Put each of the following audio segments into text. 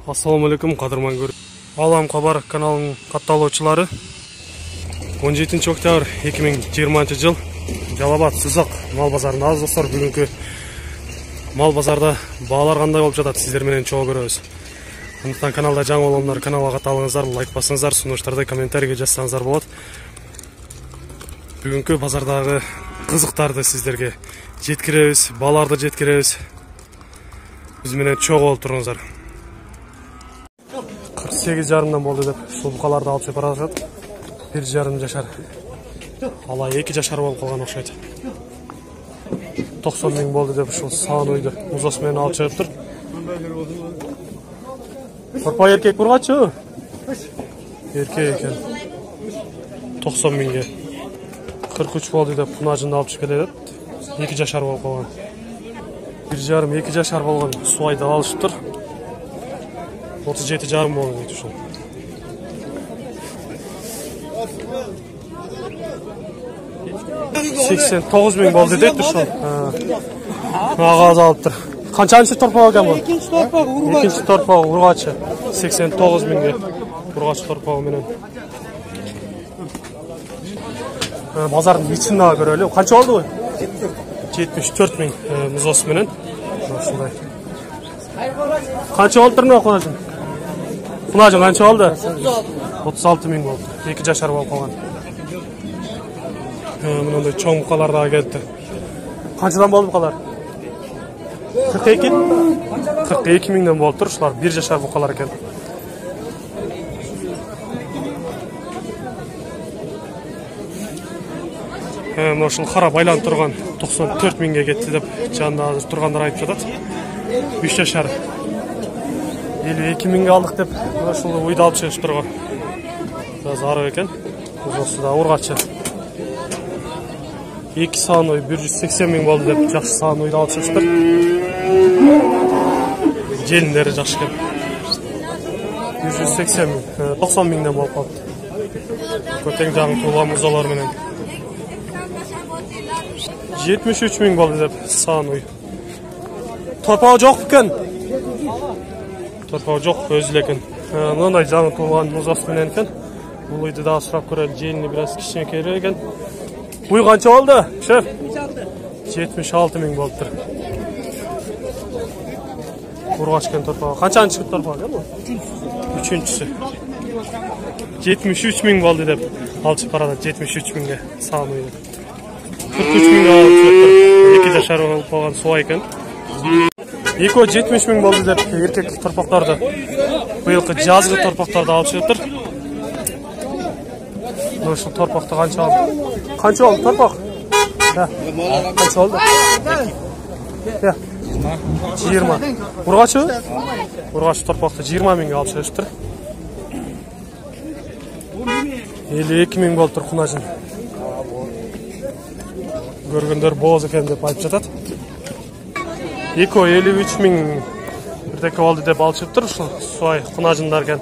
Assalamu alaikum, qadırman көріп. Алам Қабар каналының катталуучулары. 17 октябрь 2020 жыл. Жалабат Сызық мал базарында аз достар. Бүгінгі мал базарда бағалар қандай болып жатат, сіздер менен чогуу көрөбүз. Андыктан каналда жаңы болгондор каналга катталыңыздар, лайк басыңыздар, сунуштарды комментарийге жазсаңыздар болот. Бүгүнкү базардагы кызыктарды сиздерге жеткиребиз, баларды жеткиребиз. Биз менен чогуу болуп туруңуздар. 48,5 болду деп ушул букаларды алып чыгып баратат. 1,5 жашар. Ала 2 жашар болуп калган окшойт. 90 миң болду деп ушул саан үйдү музос менен алып чыгыптыр. Корпа эркек бургачы? Эркек экен. 90 миңге. 43 болду деп кунажын алып чыгып келет. 2 жашар болуп калган. 1,5-2 жашар болгон суайды алышыптыр. 37,5 болду дейт ушул. 89 миң болду дейт ушул. Агаз алыптыр. Канчанчы торпак экен бу? Экинчи торпак ургачы. Экинчи торпак ургачы. 89 миңге ургачы торпагы менен. Базардын ичин дагы көрөлү. Канча болду? 74 миң музос менен. Ушундай. Канча болуптур мына кунажын? Кунажын канча болду? 36 миң болду. 2 жашар болуп калган. Мындай чоң букалар дагы келди. Канчадан болду букалар? 42 миңден болуптур. Ушулар 1 жашар букалар экен. Ушул кара байланып турган 94 миңге кетти деп жанында азыр тургандар айтып жатат. 3 жашар 52 миңге алдык деп ушул уйду алып чыгыштыр го. Biraz арып экен. Узосу да ургачы. 2 саан ой 180 миң болду деп жакшы саан уйду алып чыгыштыр. Желиндери жакшы экен. 180 миң, 90 миңден болуп калды. Көтең жагын туулган музолор менен. 73 миң болду деп саан уй. Торпагы жок экен. Торпагы жок, өзү эле экен. Мындай жаңы туулган музос менен экен. Бул үйдү дагы сурап көрөлү. Желини бираз кичинекейрээк экен. Уй канча болду? Шеф? 76 миң болуптур. Ургач экен торпагы. Канчанчы торпагы экен бу? Үчүнчүсү. 73 миң болду деп алып чыгып барат. 73 миңге саан уй. 43 миңге алып чыгыптыр. 2 жашар болуп калган суай экен. Эко 70 миң болду деп эркек торпактарды быйылкы жазгы торпактарды алып чыгыптыр. Ушул торпакты канча алды? Канча болду торпак? Канча болду? 20. Ургачы? Ургач торпакты 20 миңге алып чыгыптыр. 52 миң болуптур кунажын. Көргөндөр бооз экен деп айтып жатат. Эко 53 миң бирдеке болду деп алып чыгыптыр. Ушул суай кунажындар экен.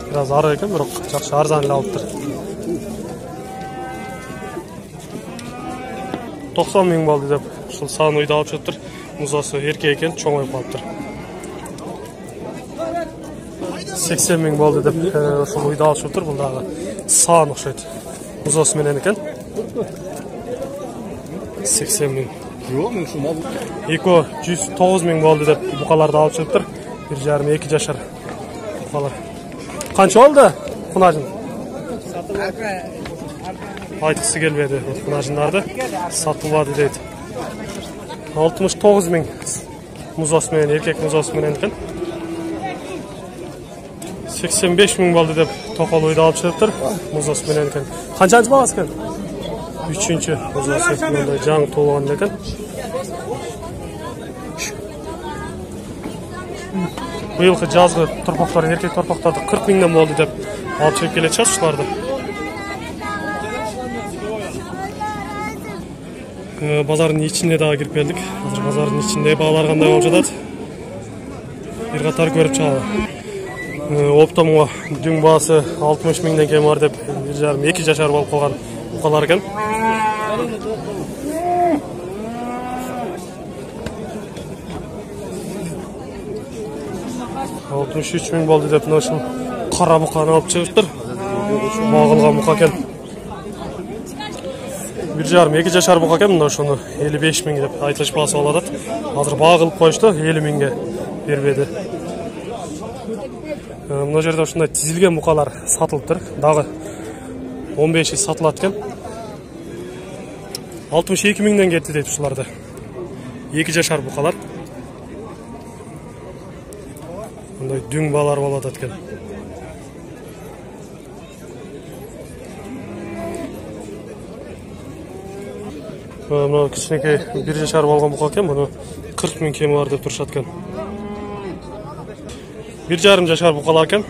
Biraz арып экен, бирок жакшы арзан эле алыптыр. 90 миң болду деп ушул саан уйду алып чыгыптыр. Музосу эркек экен, чоңоюп калыптыр. 80 миң болду деп ушул уйду алып чыгыптыр. Бул дагы саан окшойт. Музос менен экен. 80 миң. Эко 109 миң болду деп букаларды алып чыгыптыр. 1,5-2 жашар букалар. Канча болду кунажын? Айтқысы келбеди кунажындарды. Сатылбады дейт. 69 миң музос менен, эркек музос менен экен. 85 миң болду деп токол уйду алып чыгыптыр. Музос менен экен. Канчанчы багасы экен? 3-чү музос мындай жаңы туулган экен. Быйылкы жазгы торпактар, эркек торпактарды 40 миңден болду деп алып чыгып келет ушуларды. Базардын ичине дагы кирип келдик. Азыр базардын ичинде баалар кандай болуп жатат? Бир катар көрүп чыгалы. Оптомго дүң баасы 60 миңден кем бар деп 1,5-2 жашар болуп калган букалар экен. 63 ming bo'ldi deb mana shu qora buqani olib chiqibdir. Bağılgan buqa ekan. 1,5-2 jashar buqa ekan, mana shuni 55 ming deb aytilish bahsi oladi. Hozir bağılib qo'yishdi, 50 mingga bermedi. Mana yerda shunday tizilgan buqalar sotilibdir. Dag'i 15 ga sotiladi ekan. 62 mingdan ketdi deydi shularda. 2 jashar buqalar. Bunday düng balar bo'ladi ekan. Mana kichkinaki 1 jashar bo'lgan buqa ekan, buni 40 ming kemi bor deb turishadi ekan. 1,5 jashar buqalar ekan,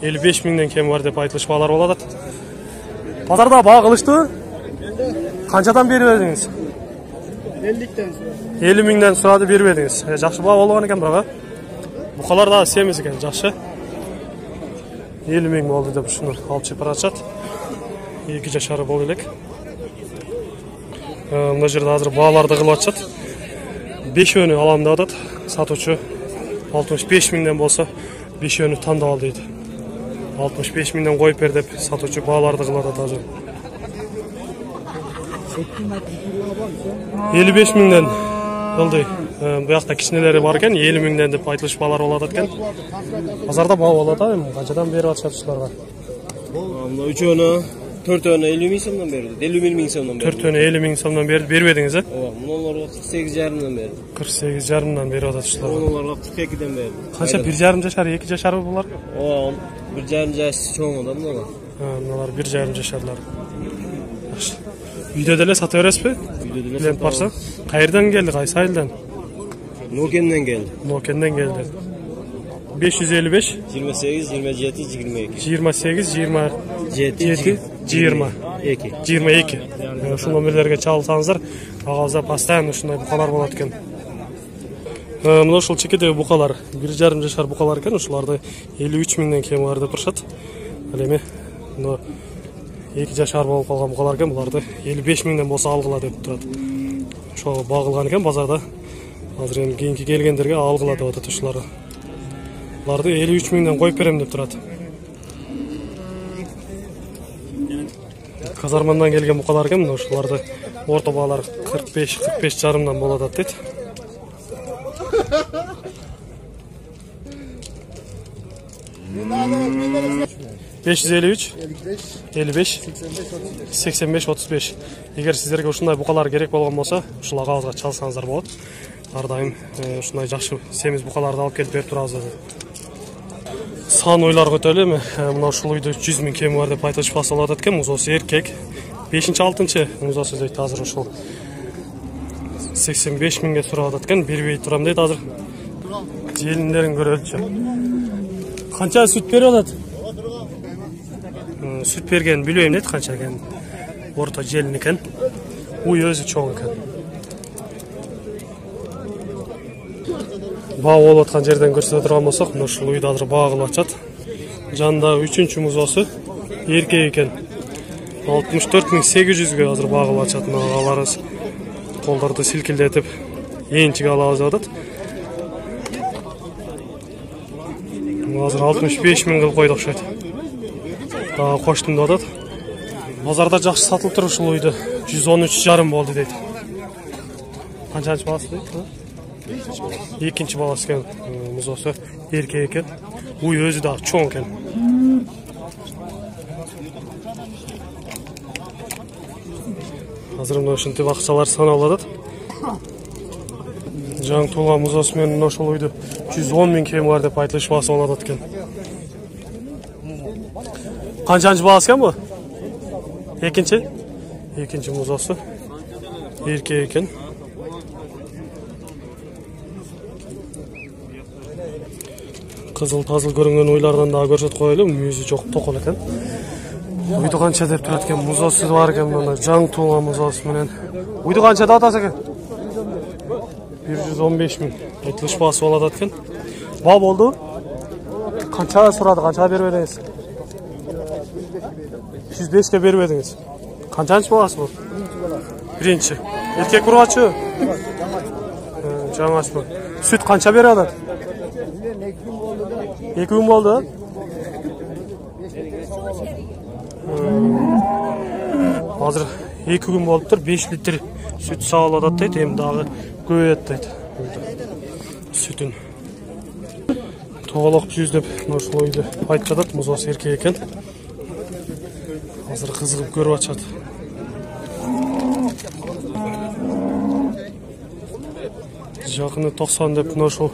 55 mingdan kemi bor deb aytilish balar bo'ladi. Bozorda bağ qilishdi? Qanchadan berib verdingiz? 50'den sonra. 50 mingdan so'radi, berib verdingiz. Yaxshi bağ bo'lgan ekan biroq. Buqalar da semiz ekan, yaxshi. 50 ming bo'ldi deb shuni olib chiqib berachat. 2 jashari bo'laylik. Mana yerda hozir bağlarda qilyapti. 5 yoni olam dedi. Sotuvchi 65 mingdan bo'lsa 5 yoni tanlab ol deydi. 65 mingdan qo'yib ber deb sotuvchi bağlarda qiladi hozir. 55 mingdan bo'ldi. Bu yoqda kichkinalari bor ekan, 50 mingdan deb aytilish bağlar bo'ladi ekan. Bozorda bağ bo'ladi, qanchadan berib atishlarga? Mana 3 yoni 4 yoni 50 ming so'mdan berdi. 50 ming so'mdan berdi. 4 yoni 50 ming so'mdan bermedingiz a? Bunlarga 48,5 dan berdi. 48,5 dan berib atishlar. Bunlarga 42 dan berdi. Qancha 1,5 jashar, 2 jashar bular? 1,5 jash cho'ng odam bular. Bular 1,5 jasharlar. Uydalar sotaverasizmi? Uydalar borsa, qayerdan keldi, qaysi ayildan? Nokendan geldi. Nokendan geldi. 555 28 27 22. 28 27 22. 22. Şu nomerlerge çalsanızlar, ağızda pastayan şunday buqalar bo'ladi ekan. Mana şu chekidagi buqalar 1,5 jashar buqalar ekan, shularda 53 mingdan kemi bor deb turishadi. Alemi, no 2 jashar bo'lib qolgan buqalar ekan, bularda 55 mingdan bo'lsa alg'ila deb turadi. Shu bağılgan ekan bozorda. Hozir endi keyingi kelganlarga alg'ila deb atadi shularni. Bularni 53 mingdan qo'yib beraman deb turadi. Kazarmandan kelgan buqalar ekan, mana shularda o'rta bağlar 45 jarımdan bo'ladi dedi. $553 55 85 35. Eğer sizlerge uşunday buqalar gerek bo'lgan bo'lsa, shularga ağızga çalsanızlar bo'ladi. Har doim shunday yaxshi semiz buqalarni olib kelib berib turamiz dedi. San oylar ko'tarilmi? Mana shu uyda 300 ming kemi bor deb aytilish bo'ladi ekan, muzosi erkak. 5-6 muzosi deydi hozir shu 85 mingga turadi ekan, bermey turam deydi hozir. Jelinlerin ko'raylik. Qancha süt berib oladi? Süt bergen bilmeyim deydi qancha ekan. O'rta jelin ekan. Uy o'zi cho'ng ekan. Bağ olayotgan yerden ko'rsatib turgan bo'lsak, mana shu uyda hozir bağ qilyapti. Janda 3-muzosi erkak ekan. 64.800 ga hozir bağ qilyapti. Mana alarimiz qo'llarni silkillatib yenchiga olamiz dedi. Hozir 65 ming qilib qo'ydi o'xshaydi. Daha qo'shdim dedi. Bozorda yaxshi sotilib turib shu uyda 113,5 bo'ldi deydi. Qanchanchi bolasi deydi? Ikkinchi bolasi ekan, muzosi erkak ekan. Uy o'zi da cho'ng ekan. Hozir mana shunday vaqtchalar sanaladi. Jan to'lgan muzosi men mana shu uyda 110 ming kemi bor deb aytilish bo'ladi ekan. Qanchанчы bolasi ekan bu? Ikkinchi muzosi erkak ekan. Qizil-tazil ko'ringan uylardan daha ko'rsatib qo'yaylik, muzi çok to'qol ekan. Uyda qancha deb turadigan muzosi bor ekan, mana jang to'lgan muzosi bilan. Uyda qancha da otasi ekan? 115 ming. Aytilish bahsi bo'ladi ekan. Bağ bo'ldi? Qancha so'radi, qancha berib edingiz? 105 ga berib edingiz. Qanchанчы bolasi bu? Birinchi. Erkak urg'achi? Jamash bu. Süt qancha beradi? 2 gün болды. Hazır 2 gün болып тұр, 5 литр süt sağladı дейді, hem дағы көбейеді дейді. Sütün. Тоғалақ жүздеп, ошол ойды айтып жатат, мұзбас еркек екен. Hazır қызығып көріп атышат. Жақыны 90 деп, ошол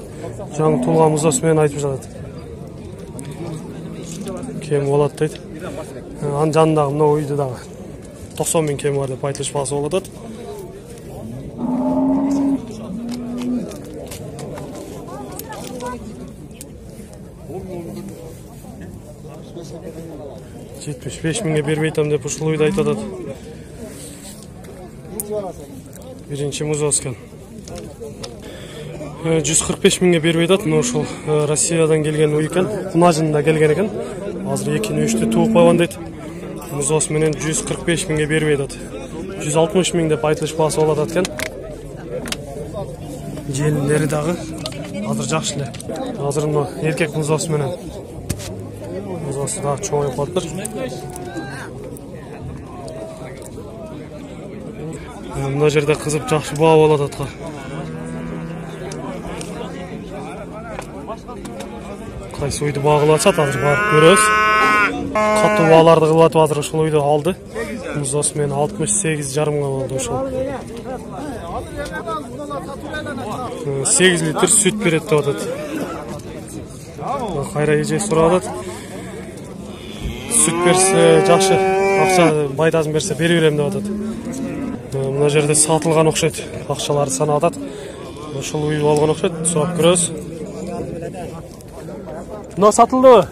жаңы туылған мұзбасымен айтып жатат. Кем болады дейді. Ан жанындағы мына ойды дағы 90 bin kemi var деп айтылышпасы болады. $75.000'e бермейтем деп ушул ойду айтып атат. Биринчи музоскан. $145.000'e бербей атат. Мына ушул Россиядан келген уй экен, Кунажында келген экен. Азыр 2-3 тууп койгон дейт. Музос менен $145.000'e бербей атат. $160.000 деп айтылышпасы болот экен. Желиндери дагы азыр жакшы эле. Азыр мына эркек музос менен музос дагы чоңоюп калыптыр. Мына жерде кызып жакшы баа болот атка. Кайсы ойду багылып атат, азыр барып көрөбүз. Катуу бааларды кылып атып азыр ушул ойду алды. Музос менен 68,5 болду ушул. 8 литр süt берет деп атат. Кайра эже сурап атат. Süt берсе жакшы, акча байдазын берсе бере берем деп атат. Мына жерде сатылган окшойт, акчаларды санап атат. Ошол уй болгон окшойт, сурап көрөбүз. Мына сатылдыбы?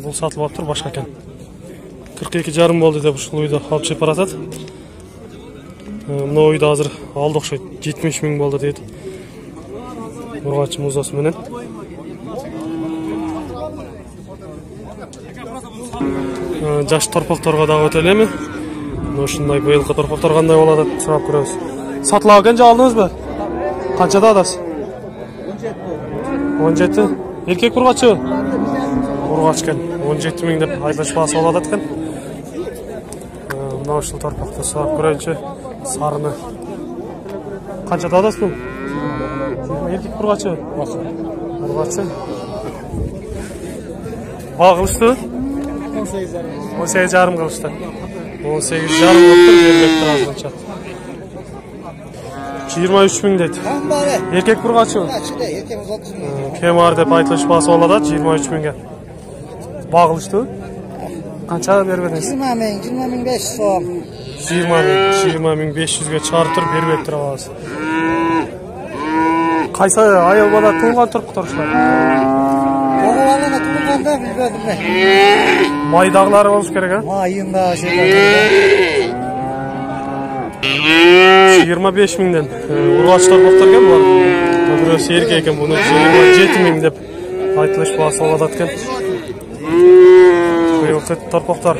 Бул сатылып атыптыр, башка экен. 42,5 болду деп ушул уйду алып чыгып баратат. Мына уйду азыр алды окшойт, 70.000 болду дейт. Ургач музос менен. Жаш торпокторго дагы өтө элеми. Ушундай быйылкы торпоктор кандай болот деп сурап көрөбүз. Сатылабы экен же алдыңызбы? Канчада адасыз? 17. Эркек ургачы? Ургач экен. 17.000 деп айтылышпасы болот экен. Мына ушул торпокто сурап көрөйүнчү. Сарыны. Канчада адасыз бул? Эркек ургачы? Ургачы. Багылышты? 18,5 кылышты. 18,5 болуптур, бербептир азырынча. 23.000 дейт. Эркек ургачы? Кем бар деп айтылышпасы болот, 23.000'e. Багылышты? Канча бербедиңиз? 20.500 сом. 20.500'e чыгарып бербептир алабыз. Кайсы айыл бала туулган торпоктор ушулар? Оғалана туулганда билбедим мен. Майдагылары болуш керек, а? Майында ошол. 25.000'den ургач торпоктор экен булар. Бирөөсү эркек экен, буну 27.000 деп айтылышпасы болот экен. Быйылкы торпоктор.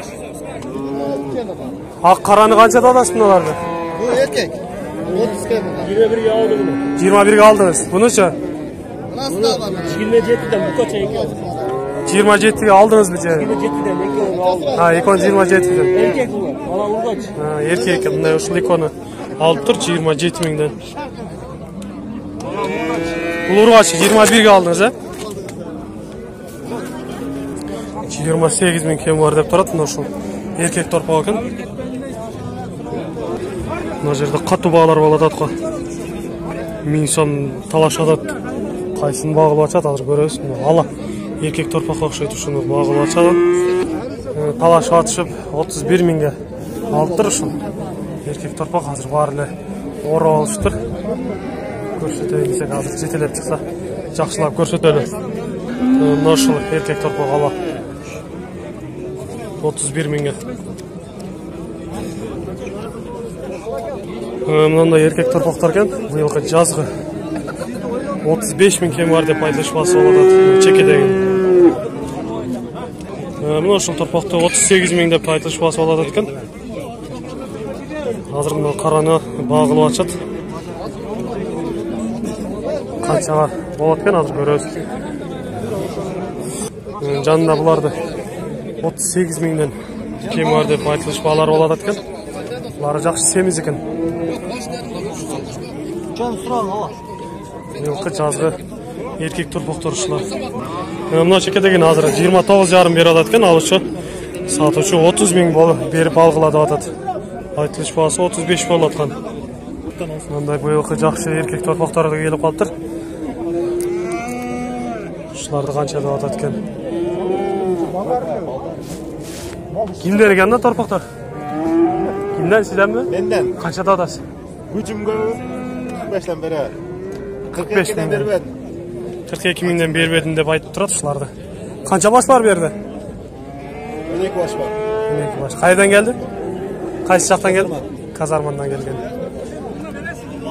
Ак караны канчада аласыз мыналарды? Бул эркек. 30 миң. 21'e aldı bunu. 21'e aldınız. Bununça? Nasıl almadın? 27'den bu kaça ekiyor? 27'ye aldınız mı? 27'den ekiyor aldı. Ha, ikon 27'den. Erkek bu. Ala urgaç. Ha, erkek. Bunlar uşul ikonu alıp dur 27.000'den. Bu urgaç 21'e aldınız ha? 28.000 kem var dep turat mына ушул эркек торпок экен. Мына жерде катуу баалар болот атка. 1000 сом талашып атат. Кайсын багылып атат азыр көрөбүз. Ала эркек торпокко окшойт, ушуну багылып атат. Талашып атышып 31.000'e алыптыр ушул. Эркек торпок азыр баары эле ооруп алыштыр. Көрсөтөйүн десек азыр жетелеп чыкса жакшылап көрсөтөлү. Мына ушул эркек торпок ала 31.000'e. Мындай эркек торпоктор экен. Быйылкы жазгы 35.000 кем бар деп айтылышпасы болот чекедеги. Мына ушул торпокто 38.000 деп айтылышпасы болот экен. Азыр мына караны багылып атышат. Канчага болот экен азыр көрөбүз. Жанында бұларды 38 миңден кем бар деп айтылыш балар болады екен. Бұлары жақсы семіз екен. Елқы жазғы еркек тұрпақ тұрышылар. Мына шекедеген азыры 29,5 бері алады екен, алушы. Сатушы 30 миң беріп алғылады атады. Айтылыш бағасы 35 болады қан. Мындай бұйылқы жақсы еркек торпақтары келіп қалыптыр. Шыларды қанша да атады екен. Kimden geldi torpaqlar? Kimden sizden mi? Benden. Kaçta adası? Gücüm göğü 45'ten beri. 45 42'den beri minden. 42 minden beri verdin de bayıp durat şularda. Kança baş var bir yerde? 12 baş var. 12 baş. Kaydan geldi? Kaysı жақtan geldi? Kazarmandan gelgen.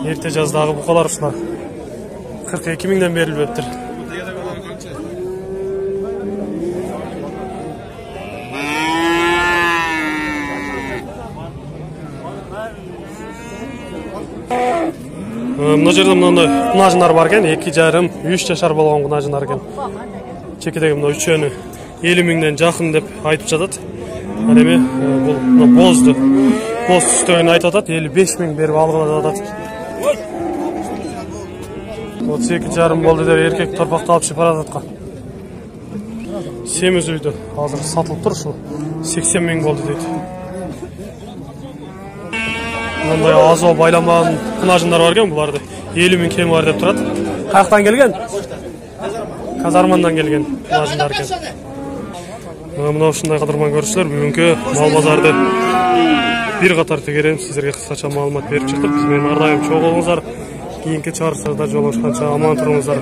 Erte жаздағы бұқалар ұшlar. 42 minden berilip öptür. Мына жерде мынандай құнажындар бар екен, 2,5-3 жашар болған құнажындар екен. Чекедегі мына үшеуі 50 миңден жақын деп айтып жатады. Әреме бұл бозды. Боз түстігін айтып жатады, 55 миң беріп алғылады жатады. 32,5 болды деп еркек торпақты алып шығып бара жатқан. Семіз үйді қазір сатылып тұр, 80 миң болды дейді. Мындай азо байланған құнажындар бар екен, бұларды 50 миң кем бар деп тұрады. Қаяқтан келген? Казармандан келген құнажындар екен. Мына осындай қадырман көрушілер, бүгінгі мал базарды bir қатар тегерем, сіздерге қысқаша маалымат беріп шықтық. Бізбен ардайым чоқ болыңыздар. Кейінгі чарыстарда жолығышқанша аман тұрыңыздар.